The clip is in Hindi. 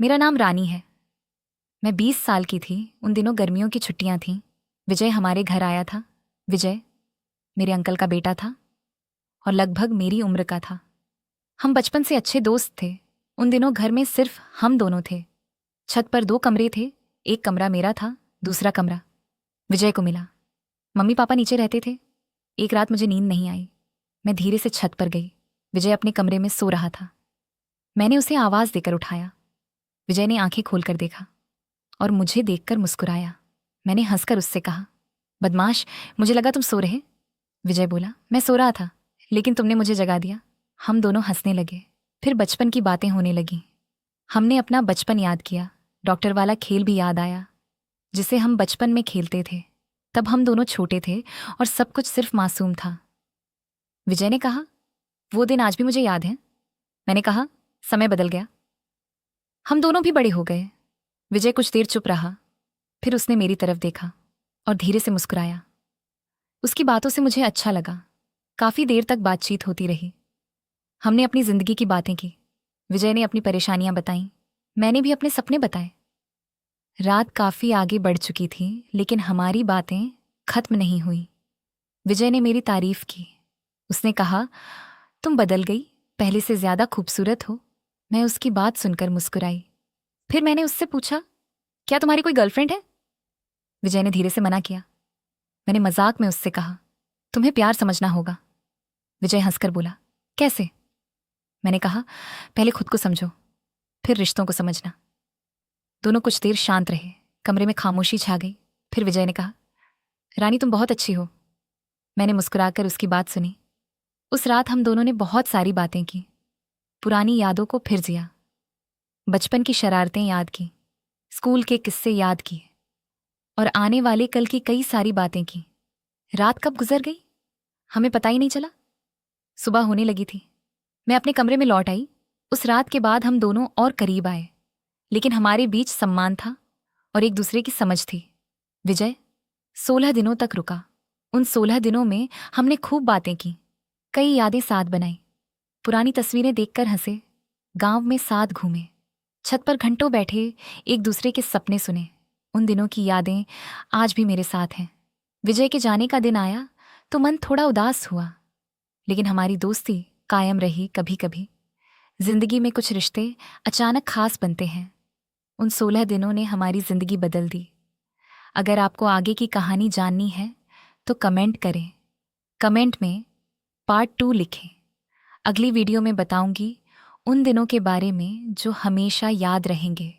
मेरा नाम रानी है। मैं 20 साल की थी। उन दिनों गर्मियों की छुट्टियां थीं। विजय हमारे घर आया था। विजय मेरे अंकल का बेटा था और लगभग मेरी उम्र का था। हम बचपन से अच्छे दोस्त थे। उन दिनों घर में सिर्फ हम दोनों थे। छत पर 2 कमरे थे। एक कमरा मेरा था, दूसरा कमरा विजय को मिला। मम्मी पापा नीचे रहते थे। एक रात मुझे नींद नहीं आई। मैं धीरे से छत पर गई। विजय अपने कमरे में सो रहा था। मैंने उसे आवाज देकर उठाया। विजय ने आंखें खोलकर देखा और मुझे देखकर मुस्कुराया। मैंने हंसकर उससे कहा, बदमाश, मुझे लगा तुम सो रहे। विजय बोला, मैं सो रहा था, लेकिन तुमने मुझे जगा दिया। हम दोनों हंसने लगे। फिर बचपन की बातें होने लगीं। हमने अपना बचपन याद किया। डॉक्टर वाला खेल भी याद आया जिसे हम बचपन में खेलते थे। तब हम दोनों छोटे थे और सब कुछ सिर्फ मासूम था। विजय ने कहा, वो दिन आज भी मुझे याद है। मैंने कहा, समय बदल गया। हम दोनों भी बड़े हो गए। विजय कुछ देर चुप रहा। फिर उसने मेरी तरफ देखा और धीरे से मुस्कुराया। उसकी बातों से मुझे अच्छा लगा। काफी देर तक बातचीत होती रही। हमने अपनी जिंदगी की बातें की। विजय ने अपनी परेशानियां बताईं। मैंने भी अपने सपने बताए। रात काफी आगे बढ़ चुकी थी, लेकिन हमारी बातें खत्म नहीं हुई। विजय ने मेरी तारीफ की। उसने कहा, तुम बदल गई, पहले से ज्यादा खूबसूरत हो। मैं उसकी बात सुनकर मुस्कुराई। फिर मैंने उससे पूछा, क्या तुम्हारी कोई गर्लफ्रेंड है? विजय ने धीरे से मना किया। मैंने मजाक में उससे कहा, तुम्हें प्यार समझना होगा। विजय हंसकर बोला, कैसे? मैंने कहा, पहले खुद को समझो, फिर रिश्तों को समझना। दोनों कुछ देर शांत रहे। कमरे में खामोशी छा गई। फिर विजय ने कहा, रानी, तुम बहुत अच्छी हो। मैंने मुस्कुराकर उसकी बात सुनी। उस रात हम दोनों ने बहुत सारी बातें की। पुरानी यादों को फिर जिया। बचपन की शरारतें याद की, स्कूल के किस्से याद किए और आने वाले कल की कई सारी बातें की। रात कब गुजर गई हमें पता ही नहीं चला। सुबह होने लगी थी। मैं अपने कमरे में लौट आई। उस रात के बाद हम दोनों और करीब आए, लेकिन हमारे बीच सम्मान था और एक दूसरे की समझ थी। विजय 16 दिनों तक रुका। उन 16 दिनों में हमने खूब बातें की, कई यादें साथ बनाई, पुरानी तस्वीरें देखकर हंसे, गांव में साथ घूमे, छत पर घंटों बैठे, एक दूसरे के सपने सुने। उन दिनों की यादें आज भी मेरे साथ हैं। विजय के जाने का दिन आया तो मन थोड़ा उदास हुआ, लेकिन हमारी दोस्ती कायम रही। कभी कभी जिंदगी में कुछ रिश्ते अचानक खास बनते हैं। उन 16 दिनों ने हमारी जिंदगी बदल दी। अगर आपको आगे की कहानी जाननी है तो कमेंट करें। कमेंट में पार्ट 2 लिखें। अगली वीडियो में बताऊंगी उन दिनों के बारे में जो हमेशा याद रहेंगे।